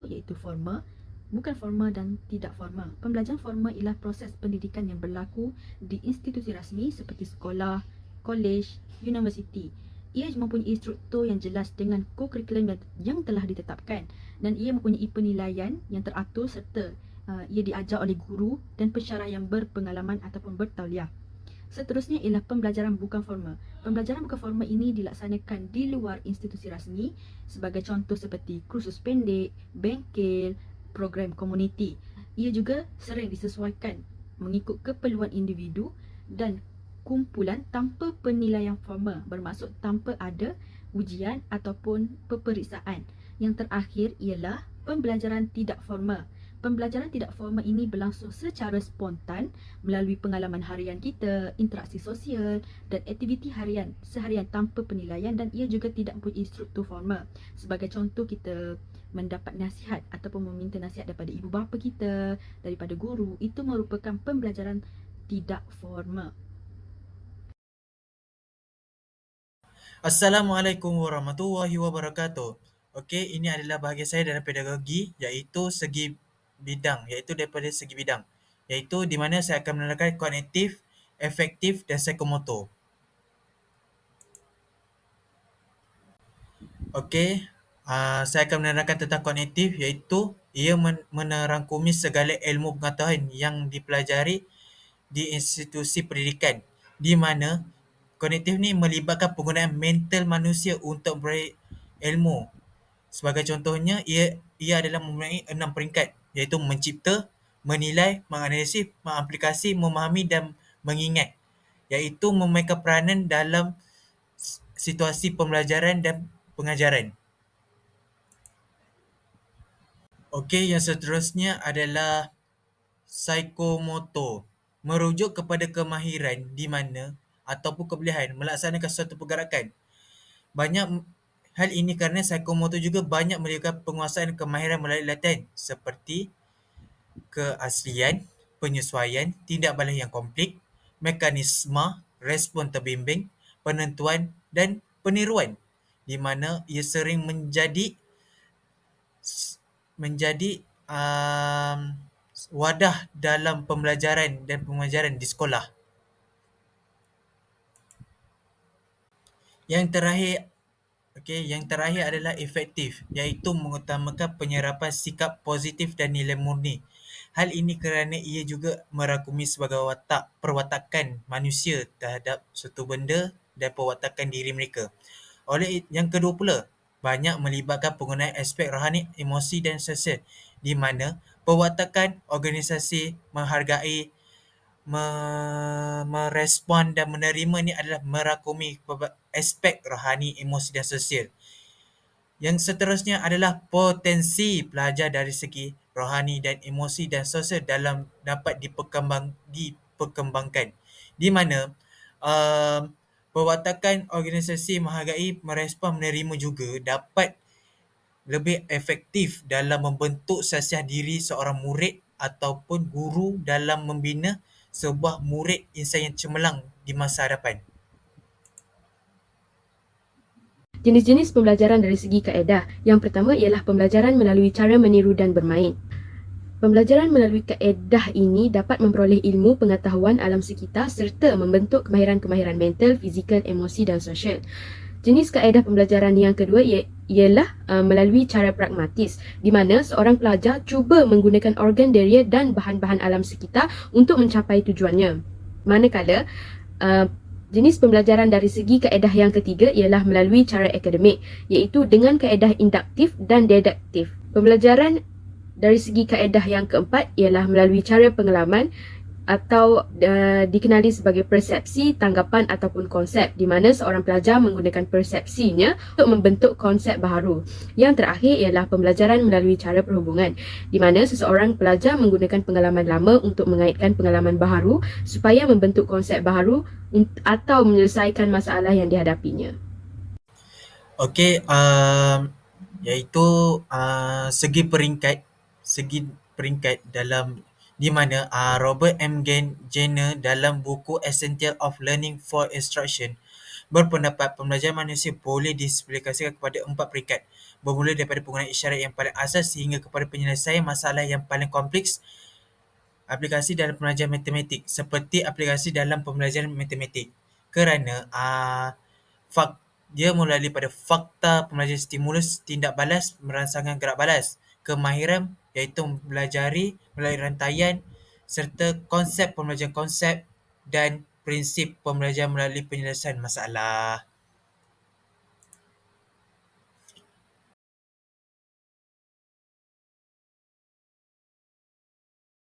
iaitu formal, bukan formal dan tidak formal. Pembelajaran formal ialah proses pendidikan yang berlaku di institusi rasmi seperti sekolah, kolej, universiti. Ia mempunyai struktur yang jelas dengan co-curriculum yang telah ditetapkan dan ia mempunyai penilaian yang teratur serta ia diajar oleh guru dan pensyarah yang berpengalaman ataupun bertauliah. Seterusnya ialah pembelajaran bukan formal. Pembelajaran bukan formal ini dilaksanakan di luar institusi rasmi sebagai contoh seperti kursus pendek, bengkel, program komuniti. Ia juga sering disesuaikan mengikut keperluan individu dan kumpulan tanpa penilaian formal, bermaksud tanpa ada ujian ataupun peperiksaan. Yang terakhir ialah pembelajaran tidak formal. Pembelajaran tidak formal ini berlangsung secara spontan melalui pengalaman harian kita, interaksi sosial dan aktiviti harian seharian tanpa penilaian, dan ia juga tidak mempunyai struktur formal. Sebagai contoh, kita mendapat nasihat ataupun meminta nasihat daripada ibu bapa kita, daripada guru, itu merupakan pembelajaran tidak formal. Assalamualaikum warahmatullahi wabarakatuh. Okey, ini adalah bahagian saya dalam pedagogi iaitu segi bidang, iaitu daripada segi bidang. Iaitu di mana saya akan menerangkan kognitif, efektif dan psikomotor. Okey, saya akan menerangkan tentang kognitif iaitu ia menerangkumi segala ilmu pengetahuan yang dipelajari di institusi pendidikan di mana kognitif ni melibatkan penggunaan mental manusia untuk berilmu. Sebagai contohnya, ia adalah mempunyai 6 peringkat iaitu mencipta, menilai, menganalisis, mengaplikasi, memahami dan mengingat, iaitu memainkan peranan dalam situasi pembelajaran dan pengajaran. Okey, yang seterusnya adalah psikomotor. Merujuk kepada kemahiran di mana ataupun kebolehan melaksanakan suatu pergerakan. Banyak hal ini kerana psikomotor juga banyak melibatkan penguasaan kemahiran melalui latihan seperti keaslian, penyesuaian, tindak balas yang kompleks, mekanisme, respon terbimbing, penentuan dan peniruan di mana ia sering menjadi um, wadah dalam pembelajaran dan pengajaran di sekolah. Yang terakhir yang terakhir adalah efektif, iaitu mengutamakan penyerapan sikap positif dan nilai murni. Hal ini kerana ia juga merangkumi sebagai perwatakan manusia terhadap suatu benda dan perwatakan diri mereka. Oleh yang kedua pula, banyak melibatkan penggunaan aspek rohani, emosi dan sosial di mana perwatakan organisasi menghargai, merespon dan menerima ni adalah merangkumi aspek rohani, emosi dan sosial. Yang seterusnya adalah potensi pelajar dari segi rohani dan emosi dan sosial dalam dapat diperkembangkan. Di mana um, perwatakan organisasi menghargai, merespon, menerima juga dapat lebih efektif dalam membentuk siasat diri seorang murid ataupun guru dalam membina sebuah murid insan yang cemerlang di masa hadapan. Jenis-jenis pembelajaran dari segi kaedah. Yang pertama ialah pembelajaran melalui cara meniru dan bermain. Pembelajaran melalui kaedah ini dapat memperoleh ilmu pengetahuan alam sekitar serta membentuk kemahiran-kemahiran mental, fizikal, emosi dan sosial. Jenis kaedah pembelajaran yang kedua ialah melalui cara pragmatis, di mana seorang pelajar cuba menggunakan organ deria dan bahan-bahan alam sekitar untuk mencapai tujuannya. Manakala jenis pembelajaran dari segi kaedah yang ketiga ialah melalui cara akademik, iaitu dengan kaedah induktif dan deduktif. Pembelajaran dari segi kaedah yang keempat ialah melalui cara pengalaman atau dikenali sebagai persepsi, tanggapan ataupun konsep, di mana seorang pelajar menggunakan persepsinya untuk membentuk konsep baharu. Yang terakhir ialah pembelajaran melalui cara perhubungan, di mana seseorang pelajar menggunakan pengalaman lama untuk mengaitkan pengalaman baharu supaya membentuk konsep baharu atau menyelesaikan masalah yang dihadapinya. Okey, iaitu segi peringkat dalam di mana Robert M. Gaynor dalam buku Essential of Learning for Instruction berpendapat pembelajaran manusia boleh dispesifikasikan kepada 4 peringkat. bermula daripada penggunaan isyarat yang paling asas sehingga kepada penyelesaian masalah yang paling kompleks. Aplikasi dalam pembelajaran matematik seperti aplikasi dalam pembelajaran matematik kerana dia melalui pada fakta pembelajaran stimulus, tindak balas, merangsangkan gerak balas, kemahiran iaitu mempelajari melalui rantaian serta konsep pembelajaran konsep dan prinsip pembelajaran melalui penyelesaian masalah.